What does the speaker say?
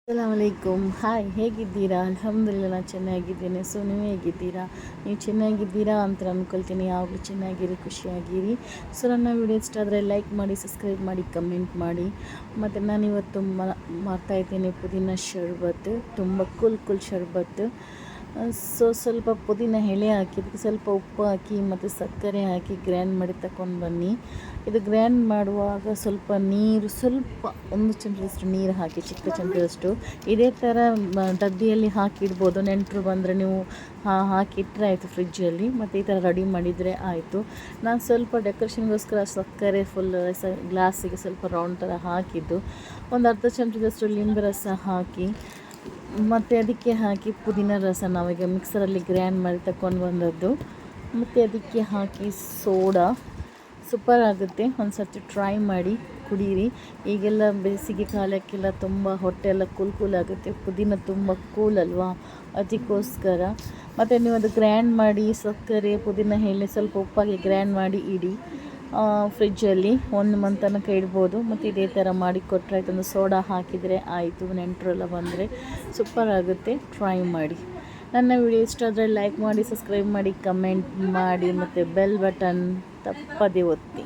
ಅಸ್ಸಲಾಮಲೈಕುಮ್. Hi, ಹೇಗಿದ್ದೀರಾ? ಅಲ್ಹಮ್ದುಲಿಲ್ಲ, ನಾನು ಚೆನ್ನಾಗಿದ್ದೇನೆ. ಸೊ ನೀವು ಹೇಗಿದ್ದೀರಾ? ನೀವು ಚೆನ್ನಾಗಿದ್ದೀರಾ ಅಂತ ಅಂದ್ಕೊಳ್ತೀನಿ. ಯಾವಾಗಲೂ ಚೆನ್ನಾಗಿರಿ, ಖುಷಿಯಾಗಿರಿ. ಸೊ ನನ್ನ ವಿಡಿಯೋ ಇಷ್ಟ ಆದರೆ ಲೈಕ್ ಮಾಡಿ, ಸಬ್ಸ್ಕ್ರೈಬ್ ಮಾಡಿ, ಕಮೆಂಟ್ ಮಾಡಿ. ಮತ್ತು ನಾನಿವತ್ತು ಮಾಡ್ತಾಯಿದ್ದೀನಿ ಪುದೀನ ಶರ್ಬತ್ತು. ತುಂಬ ಕೂಲ್ ಶರ್ಬತ್ತು. ಸೊ ಸ್ವಲ್ಪ ಪುದೀನ ಎಲೆ ಹಾಕಿ ಅದಕ್ಕೆ ಸ್ವಲ್ಪ ಉಪ್ಪು ಹಾಕಿ ಮತ್ತು ಸಕ್ಕರೆ ಹಾಕಿ ಗ್ರ್ಯಾಂಡ್ ಮಾಡಿ ತಗೊಂಡು ಬನ್ನಿ. ಇದು ಗ್ರ್ಯಾಂಡ್ ಮಾಡುವಾಗ ಸ್ವಲ್ಪ ನೀರು, ಸ್ವಲ್ಪ 1 ಚಮಚದಷ್ಟು ನೀರು ಹಾಕಿ, ಚಿಕ್ಕ ಚಮಚದಷ್ಟು. ಇದೇ ಥರ ಡಬ್ಬಿಯಲ್ಲಿ ಹಾಕಿಡ್ಬೋದು. ನೆಂಟರು ಬಂದರೆ ನೀವು ಹಾಕಿಟ್ರೆ ಆಯಿತು ಫ್ರಿಜ್ಜಲ್ಲಿ. ಮತ್ತು ಈ ಥರ ರೆಡಿ ಮಾಡಿದರೆ ಆಯಿತು. ನಾನು ಸ್ವಲ್ಪ ಡೆಕೋರೇಷನ್ಗೋಸ್ಕರ ಸಕ್ಕರೆ ಫುಲ್ ಗ್ಲಾಸಿಗೆ ಸ್ವಲ್ಪ ರೌಂಡ್ ಥರ ಹಾಕಿದ್ದು. ಒಂದು ಅರ್ಧ ಚಮಚದಷ್ಟು ಲಿಂಬೆ ರಸ ಹಾಕಿ ಮತ್ತು ಅದಕ್ಕೆ ಹಾಕಿ ಪುದೀನ ರಸ ನಾವೀಗ ಮಿಕ್ಸರಲ್ಲಿ ಗ್ರ್ಯಾಂಡ್ ಮಾಡಿ ತಗೊಂಡು ಬಂದದ್ದು. ಮತ್ತು ಅದಕ್ಕೆ ಹಾಕಿ ಸೋಡಾ. ಸೂಪರ್ ಆಗುತ್ತೆ. ಒಂದು ಸರ್ತಿ ಟ್ರೈ ಮಾಡಿ ಕುಡೀರಿ. ಈಗೆಲ್ಲ ಬೇಸಿಗೆ ಕಾಲಕ್ಕೆಲ್ಲ ತುಂಬ ಹೊಟ್ಟೆ ಎಲ್ಲ ಕೂಲ್ ಆಗುತ್ತೆ. ಪುದೀನ ತುಂಬ ಕೂಲ್ ಅಲ್ವಾ, ಅದಕ್ಕೋಸ್ಕರ. ಮತ್ತು ನೀವು ಅದು ಗ್ರ್ಯಾಂಡ್ ಮಾಡಿ ಸಕ್ಕರೆ ಪುದೀನ ಎಲೆ ಸ್ವಲ್ಪ ಉಪ್ಪಾಗಿ ಗ್ರ್ಯಾಂಡ್ ಮಾಡಿ ಇಡಿ ಫ್ರಿಜ್ಜಲ್ಲಿ. 1 ಮಂತ್ ತನಕ ಇಡ್ಬೋದು. ಮತ್ತು ಇದೇ ಥರ ಮಾಡಿ ಕೊಟ್ಟರೆ ಆಯಿತು. ಒಂದು ಸೋಡಾ ಹಾಕಿದರೆ ಆಯಿತು. ನೆಂಟರೆಲ್ಲ ಬಂದರೆ ಸೂಪರ್ ಆಗುತ್ತೆ. ಟ್ರೈ ಮಾಡಿ. ನನ್ನ ವಿಡಿಯೋ ಇಷ್ಟ ಆದರೆ ಲೈಕ್ ಮಾಡಿ, ಸಬ್ಸ್ಕ್ರೈಬ್ ಮಾಡಿ, ಕಮೆಂಟ್ ಮಾಡಿ ಮತ್ತು ಬೆಲ್ ಬಟನ್ ತಪ್ಪದೇ ಒತ್ತಿ.